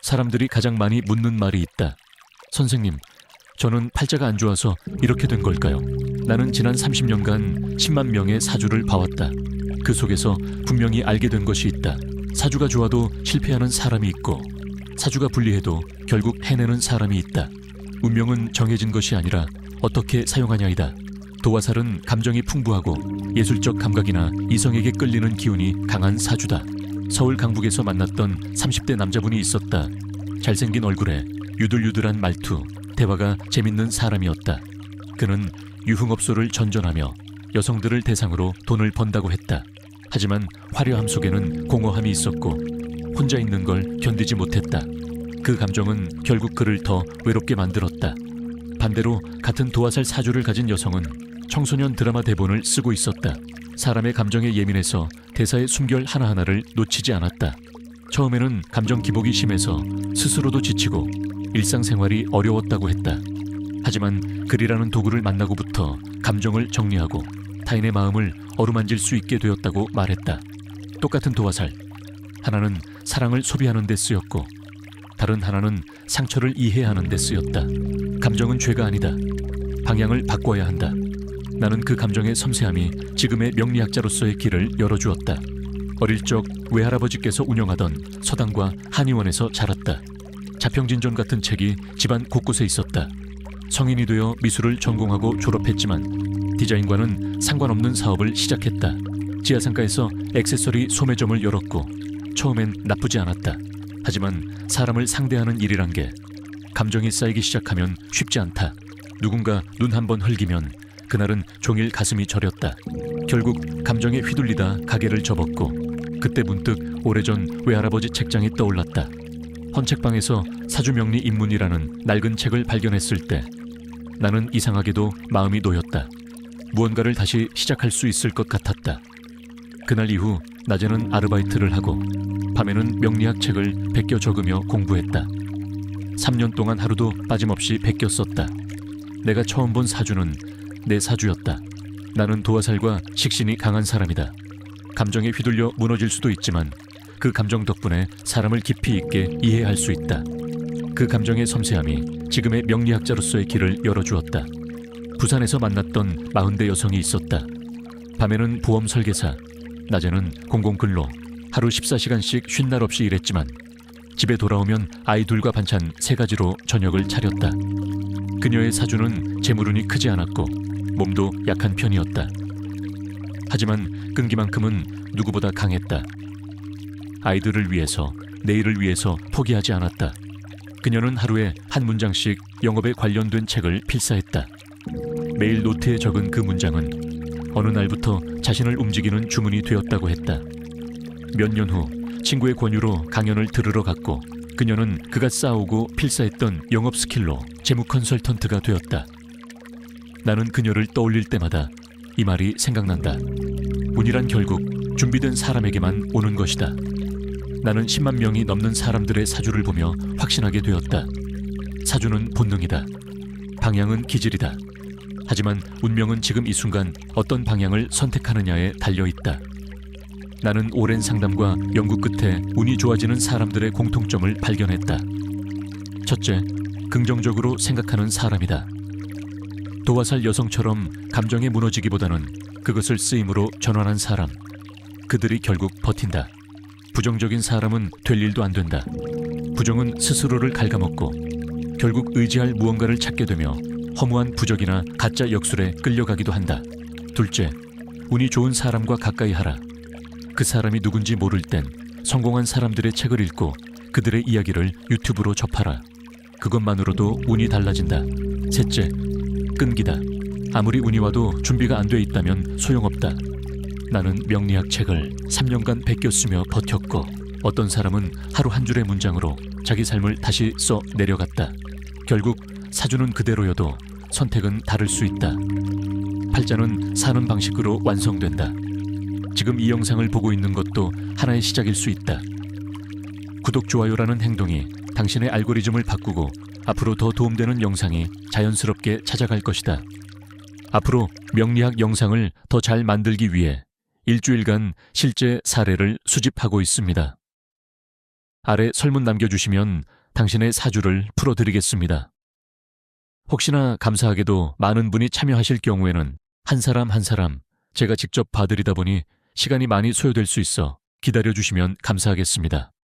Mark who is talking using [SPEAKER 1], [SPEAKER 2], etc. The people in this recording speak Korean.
[SPEAKER 1] 사람들이 가장 많이 묻는 말이 있다. 선생님, 저는 팔자가 안 좋아서 이렇게 된 걸까요? 나는 지난 30년간 10만 명의 사주를 봐왔다. 그 속에서 분명히 알게 된 것이 있다. 사주가 좋아도 실패하는 사람이 있고, 사주가 불리해도 결국 해내는 사람이 있다. 운명은 정해진 것이 아니라 어떻게 사용하냐이다. 도화살은 감정이 풍부하고 예술적 감각이나 이성에게 끌리는 기운이 강한 사주다. 서울 강북에서 만났던 30대 남자분이 있었다. 잘생긴 얼굴에 유들유들한 말투, 대화가 재밌는 사람이었다. 그는 유흥업소를 전전하며 여성들을 대상으로 돈을 번다고 했다. 하지만 화려함 속에는 공허함이 있었고 혼자 있는 걸 견디지 못했다. 그 감정은 결국 그를 더 외롭게 만들었다. 반대로 같은 도화살 사주를 가진 여성은 청소년 드라마 대본을 쓰고 있었다. 사람의 감정에 예민해서 대사의 숨결 하나하나를 놓치지 않았다. 처음에는 감정 기복이 심해서 스스로도 지치고 일상생활이 어려웠다고 했다. 하지만 글이라는 도구를 만나고부터 감정을 정리하고 타인의 마음을 어루만질 수 있게 되었다고 말했다. 똑같은 도화살, 하나는 사랑을 소비하는 데 쓰였고 다른 하나는 상처를 이해하는 데 쓰였다. 감정은 죄가 아니다. 방향을 바꿔야 한다. 나는 그 감정의 섬세함이 지금의 명리학자로서의 길을 열어주었다. 어릴 적 외할아버지께서 운영하던 서당과 한의원에서 자랐다. 자평진전 같은 책이 집안 곳곳에 있었다. 성인이 되어 미술을 전공하고 졸업했지만 디자인과는 상관없는 사업을 시작했다. 지하상가에서 액세서리 소매점을 열었고 처음엔 나쁘지 않았다. 하지만 사람을 상대하는 일이란 게 감정이 쌓이기 시작하면 쉽지 않다. 누군가 눈 한 번 흘기면 그날은 종일 가슴이 저렸다. 결국 감정에 휘둘리다 가게를 접었고 그때 문득 오래전 외할아버지 책장이 떠올랐다. 헌책방에서 사주명리 입문이라는 낡은 책을 발견했을 때 나는 이상하게도 마음이 놓였다. 무언가를 다시 시작할 수 있을 것 같았다. 그날 이후 낮에는 아르바이트를 하고 밤에는 명리학 책을 베껴 적으며 공부했다. 3년 동안 하루도 빠짐없이 베껴 썼다. 내가 처음 본 사주는 내 사주였다. 나는 도화살과 식신이 강한 사람이다. 감정에 휘둘려 무너질 수도 있지만 그 감정 덕분에 사람을 깊이 있게 이해할 수 있다. 그 감정의 섬세함이 지금의 명리학자로서의 길을 열어주었다. 부산에서 만났던 40대 여성이 있었다. 밤에는 보험 설계사, 낮에는 공공근로, 하루 14시간씩 쉰 날 없이 일했지만 집에 돌아오면 아이둘과 반찬 3가지로 저녁을 차렸다. 그녀의 사주는 재물운이 크지 않았고 몸도 약한 편이었다. 하지만 끈기만큼은 누구보다 강했다. 아이들을 위해서, 내일을 위해서 포기하지 않았다. 그녀는 하루에 한 문장씩 영업에 관련된 책을 필사했다. 매일 노트에 적은 그 문장은 어느 날부터 자신을 움직이는 주문이 되었다고 했다. 몇 년 후 친구의 권유로 강연을 들으러 갔고 그녀는 그가 쌓아오고 필사했던 영업 스킬로 재무 컨설턴트가 되었다. 나는 그녀를 떠올릴 때마다 이 말이 생각난다. 운이란 결국 준비된 사람에게만 오는 것이다. 나는 10만 명이 넘는 사람들의 사주를 보며 확신하게 되었다. 사주는 본능이다. 방향은 기질이다. 하지만 운명은 지금 이 순간 어떤 방향을 선택하느냐에 달려있다. 나는 오랜 상담과 연구 끝에 운이 좋아지는 사람들의 공통점을 발견했다. 첫째, 긍정적으로 생각하는 사람이다. 도화살 여성처럼 감정에 무너지기보다는 그것을 쓰임으로 전환한 사람, 그들이 결국 버틴다. 부정적인 사람은 될 일도 안 된다. 부정은 스스로를 갉아먹고 결국 의지할 무언가를 찾게 되며 허무한 부적이나 가짜 역술에 끌려가기도 한다. 둘째, 운이 좋은 사람과 가까이 하라. 그 사람이 누군지 모를 땐 성공한 사람들의 책을 읽고 그들의 이야기를 유튜브로 접하라. 그것만으로도 운이 달라진다. 셋째, 끈기다. 아무리 운이 와도 준비가 안 돼 있다면 소용없다. 나는 명리학 책을 3년간 베껴 쓰며 버텼고 어떤 사람은 하루 한 줄의 문장으로 자기 삶을 다시 써 내려갔다. 결국 사주는 그대로여도 선택은 다를 수 있다. 팔자는 사는 방식으로 완성된다. 지금 이 영상을 보고 있는 것도 하나의 시작일 수 있다. 구독, 좋아요라는 행동이 당신의 알고리즘을 바꾸고 앞으로 더 도움되는 영상이 자연스럽게 찾아갈 것이다. 앞으로 명리학 영상을 더 잘 만들기 위해 일주일간 실제 사례를 수집하고 있습니다. 아래 설문 남겨주시면 당신의 사주를 풀어드리겠습니다. 혹시나 감사하게도 많은 분이 참여하실 경우에는 한 사람 한 사람 제가 직접 봐드리다 보니 시간이 많이 소요될 수 있어 기다려주시면 감사하겠습니다.